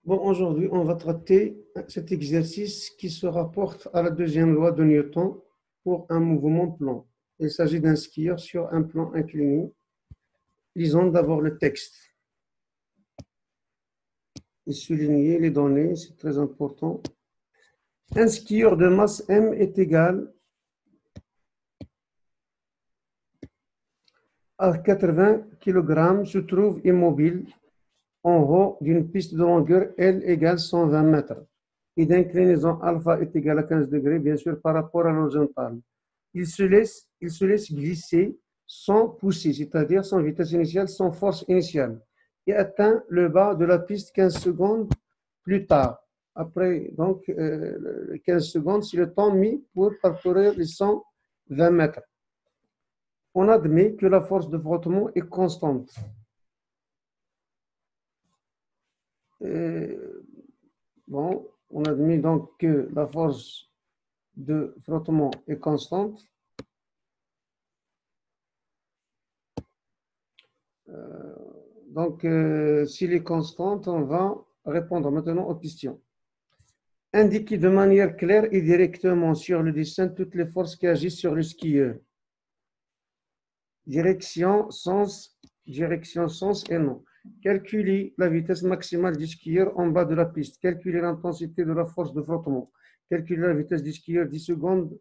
Bon, aujourd'hui, on va traiter cet exercice qui se rapporte à la deuxième loi de Newton pour un mouvement plan. Il s'agit d'un skieur sur un plan incliné. Lisons d'abord le texte. Et souligner les données, c'est très important. Un skieur de masse M est égal à 80 kg se trouve immobile en haut d'une piste de longueur L égale 120 mètres et d'inclinaison alpha est égal à 15 degrés, bien sûr, par rapport à l'horizontale. Il se laisse glisser sans pousser, c'est-à-dire sans vitesse initiale, sans force initiale, et atteint le bas de la piste 15 secondes plus tard. Après, donc, 15 secondes, c'est le temps mis pour parcourir les 120 mètres. On admet que la force de frottement est constante. Bon, on admet donc que la force de frottement est constante. Donc, s'il est constante, on va répondre maintenant aux questions. Indiquer de manière claire et directement sur le dessin toutes les forces qui agissent sur le skieur. Direction, sens et nom. Calculer la vitesse maximale du skieur en bas de la piste. Calculer l'intensité de la force de frottement. Calculer la vitesse du skieur 10 secondes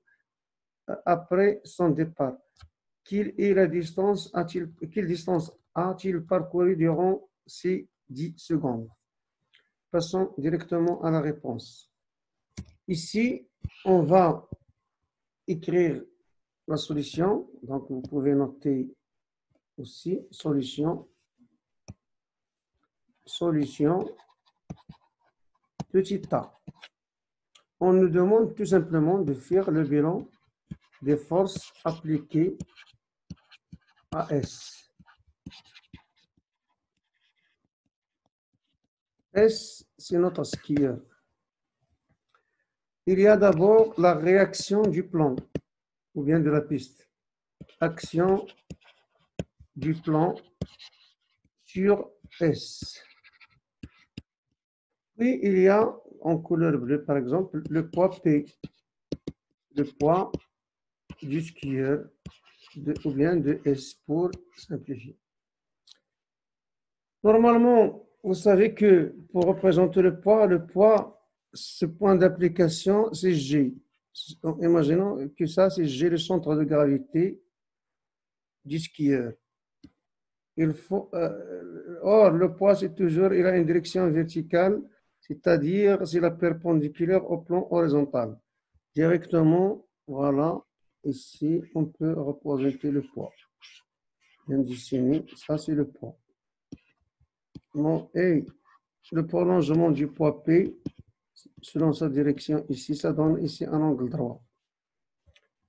après son départ. Quelle distance a-t-il parcouru durant ces 10 secondes? Passons directement à la réponse. Ici, on va écrire la solution. Donc, vous pouvez noter aussi solution, petit a. On nous demande tout simplement de faire le bilan des forces appliquées à S. S, c'est notre skieur. Il y a d'abord la réaction du plan, ou bien de la piste. Action du plan sur S. Puis, il y a, en couleur bleue, par exemple, le poids P. Le poids du skieur, ou bien de S pour simplifier. Normalement, vous savez que pour représenter le poids, ce point d'application, c'est G. Imaginons que ça, c'est G, le centre de gravité du skieur. Or, le poids, c'est toujours, il a une direction verticale, c'est-à-dire c'est la perpendiculaire au plan horizontal. Directement, voilà, ici, on peut représenter le poids. Bien dessiné, ça c'est le poids. Bon, et le prolongement du poids P, selon sa direction ici, ça donne ici un angle droit.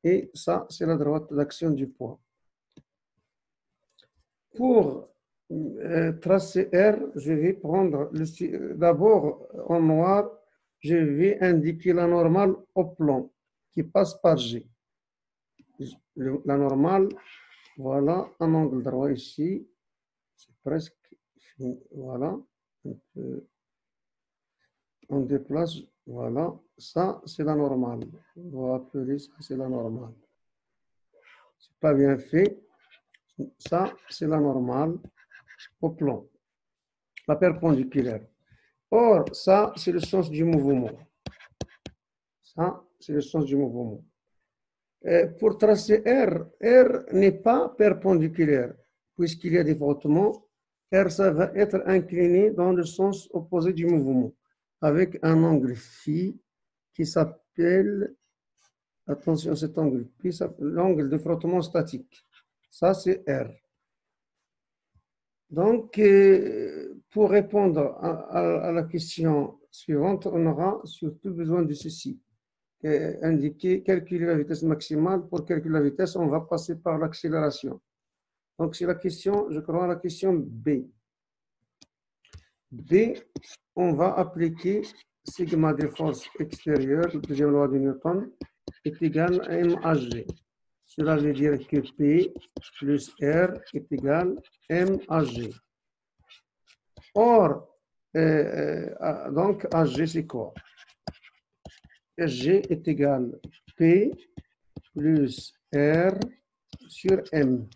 Et ça, c'est la droite d'action du poids. Pour tracer R, je vais prendre d'abord en noir, je vais indiquer la normale au plan qui passe par G. La normale, voilà, un angle droit ici, c'est presque fini, voilà. On déplace, voilà, ça c'est la normale. On va appeler ça, c'est la normale. C'est pas bien fait. Ça, c'est la normale au plan, la perpendiculaire. Or, ça, c'est le sens du mouvement. Ça, c'est le sens du mouvement. Pour tracer R n'est pas perpendiculaire, puisqu'il y a des frottements. R, ça va être incliné dans le sens opposé du mouvement, avec un angle phi qui s'appelle, attention, cet angle phi, l'angle de frottement statique. Ça, c'est R. Donc, pour répondre à la question suivante, on aura surtout besoin de ceci. Indiquer, calculer la vitesse maximale. Pour calculer la vitesse, on va passer par l'accélération. Donc, c'est la question, je crois, la question B. B, on va appliquer sigma des forces extérieures, la deuxième loi de Newton, est égal à MHG. Cela veut dire que P plus R est égal à MHG. Or, donc AG, c'est quoi? SG est égal P plus R sur M.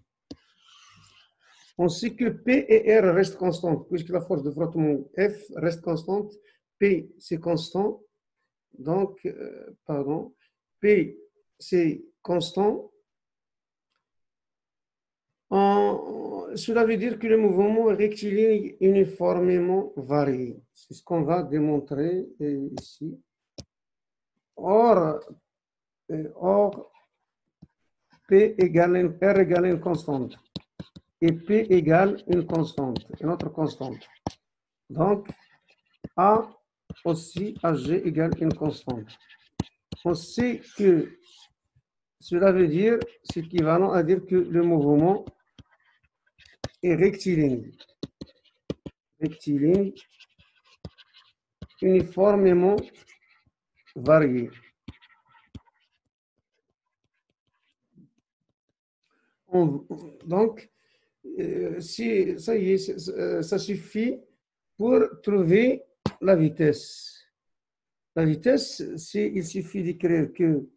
On sait que P et R restent constantes, puisque la force de frottement F reste constante. P, c'est constant. Donc, pardon, P, c'est constant. Cela veut dire que le mouvement rectiligne uniformément varie. C'est ce qu'on va démontrer ici. Or, P égale R égale une constante. Et P égale une constante, une autre constante. Donc, A aussi, AG égale une constante. On sait que cela veut dire, c'est équivalent à dire que le mouvement est rectiligne. Rectiligne uniformément varié. Donc, si, ça y est, ça suffit pour trouver la vitesse. La vitesse, il suffit d'écrire que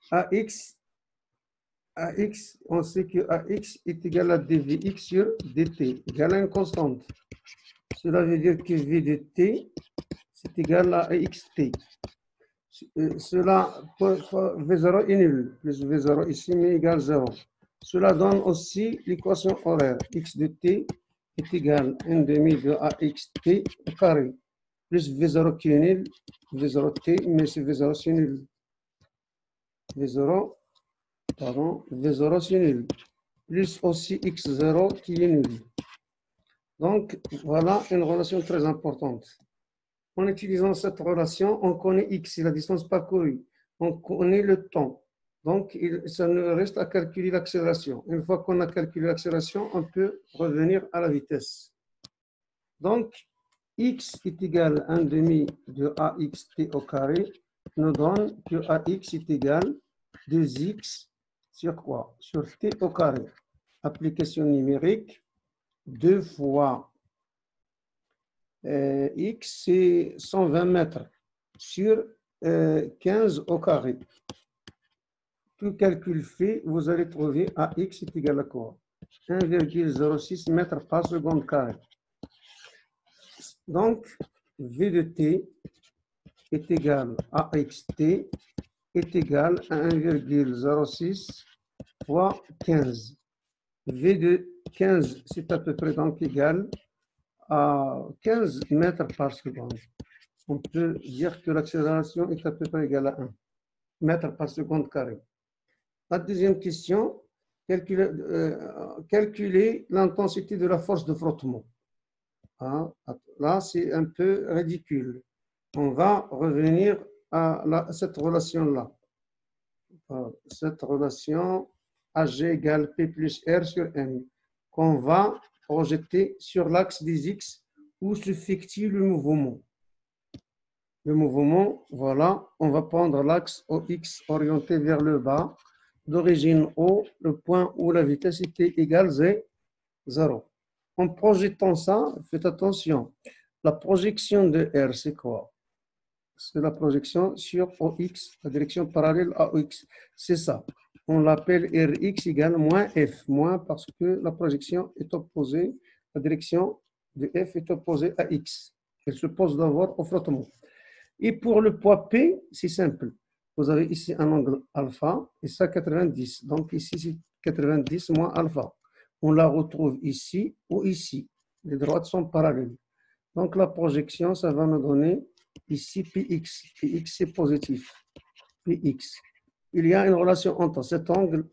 AX, on sait que AX est égal à dVx sur dt, égal à une constante. Cela veut dire que V de t, c'est égal à xt. Cela, V0 est nul, plus V0 ici, mais égal 0. Cela donne aussi l'équation horaire. X de t est égal à 1 demi de axt au carré. Plus V0 qui est nul, V0t, mais c'est V0 c'est nul. V0 c'est nul. Plus aussi x0 qui est nul. Donc, voilà une relation très importante. En utilisant cette relation, on connaît x, c'est la distance parcourue. On connaît le temps. Donc, ça nous reste à calculer l'accélération. Une fois qu'on a calculé l'accélération, on peut revenir à la vitesse. Donc, x est égal à 1 demi de axt au carré nous donne que ax est égal à 2x sur quoi? Sur t au carré. Application numérique, 2 fois x, c'est 120 mètres sur 15 au carré. Tout calcul fait, vous allez trouver AX est égal à quoi? 1,06 mètres par seconde carré. Donc, V de t est égal à AXT est égal à 1,06 fois 15. V de 15, c'est à peu près donc égal à 15 mètres par seconde. On peut dire que l'accélération est à peu près égale à 1 mètre par seconde carré. La deuxième question, calculer l'intensité de la force de frottement. Ah, là, c'est un peu ridicule. On va revenir à cette relation-là. Cette relation AG égale P plus R sur M, qu'on va projeter sur l'axe des X où s'effectue le mouvement. Le mouvement, voilà, on va prendre l'axe OX orienté vers le bas, d'origine O, le point où la vitesse était égale 0. En projetant ça, faites attention, la projection de R, c'est quoi? C'est la projection sur OX, la direction parallèle à OX. C'est ça. On l'appelle Rx égale moins F, moins parce que la projection est opposée, la direction de F est opposée à X. Elle se pose d'abord au frottement. Et pour le poids P, c'est simple. Vous avez ici un angle alpha et ça 90. Donc ici, c'est 90 moins alpha. On la retrouve ici ou ici. Les droites sont parallèles. Donc la projection, ça va nous donner ici Px. Px, c'est positif. Px. Il y a une relation entre cet angle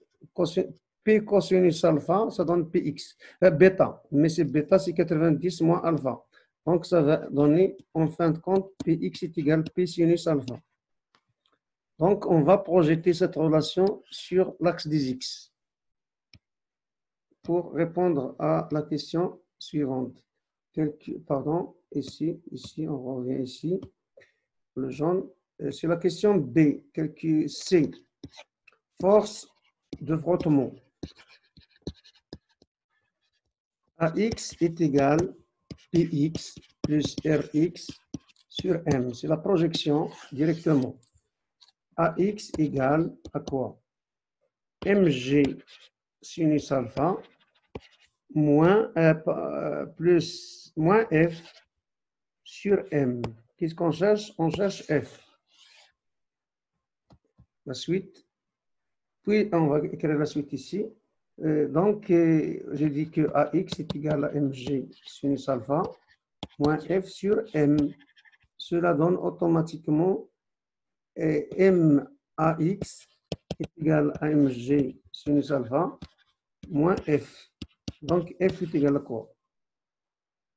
P cosinus alpha, ça donne Px. Bêta. Mais c'est bêta, c'est 90 moins alpha. Donc, ça va donner, en fin de compte, Px est égal à P sinus alpha. Donc, on va projeter cette relation sur l'axe des X pour répondre à la question suivante. Pardon, ici, on revient ici, le jaune. C'est la question B, calcul C. Force de frottement. AX est égal Px plus Rx sur M. C'est la projection directement. AX égale à quoi? Mg sinus alpha moins F sur M. Qu'est-ce qu'on cherche? On cherche F. La suite. Puis, on va écrire la suite ici. Donc, je dis que AX est égal à Mg sinus alpha moins F sur M. Cela donne automatiquement MAX est égal à Mg sinus alpha moins F. Donc, F est égal à quoi?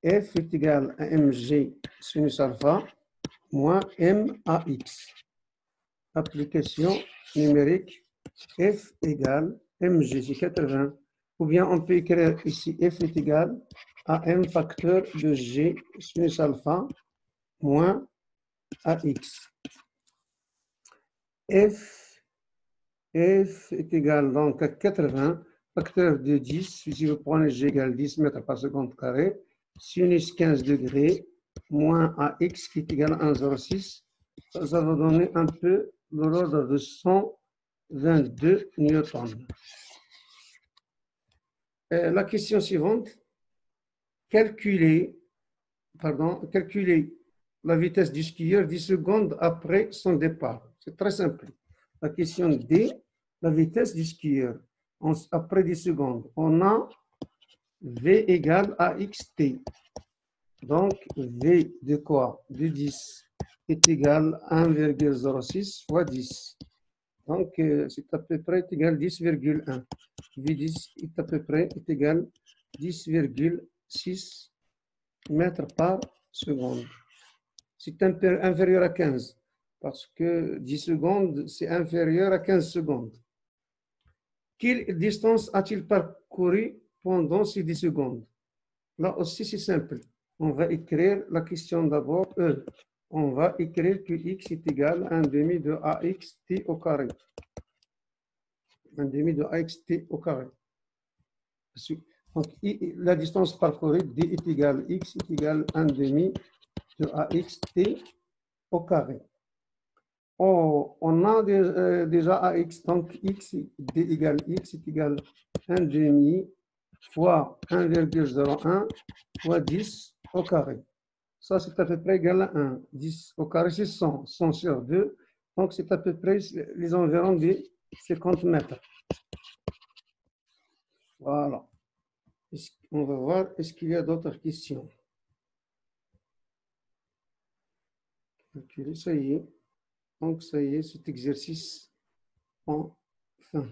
F est égal à Mg sinus alpha moins MAX. Application numérique, F égale Mg, c'est 80. Ou bien on peut écrire ici F est égal à M facteur de G sinus alpha moins AX. F est égal donc à 80, facteur de 10, si vous prenez G égale 10 mètres par seconde carré, sinus 15 degrés, moins AX qui est égal à 1,06, ça va donner un peu de l'ordre de 122 newtons. La question suivante, calculer la vitesse du skieur 10 secondes après son départ. C'est très simple. La question D, la vitesse du skieur après 10 secondes. On a V égale à XT. Donc, V de quoi? De 10 est égal à 1,06 fois 10. Donc, c'est à peu près égal à 10,1. V10 est à peu près égal à 10,6 mètres par seconde. C'est inférieur à 15 parce que 10 secondes, c'est inférieur à 15 secondes. Quelle distance a-t-il parcouru pendant ces 10 secondes? Là aussi, c'est simple. On va écrire la question d'abord E. On va écrire que X est égal à 1 demi de AXT au carré. 1 demi de AXT au carré. Donc, la distance parcourue, D est égal à X est égal à 1 demi de AXT au carré. Oh, on a déjà AX, donc X, D égale X est égal à 1 demi fois 1,01 fois 10 au carré. Ça, c'est à peu près égal à 1. 10 au carré, c'est 100. 100 sur 2. Donc, c'est à peu près les environs de 50 mètres. Voilà. On va voir, est-ce qu'il y a d'autres questions? Ok, ça y est. Donc, ça y est, cet exercice en fin.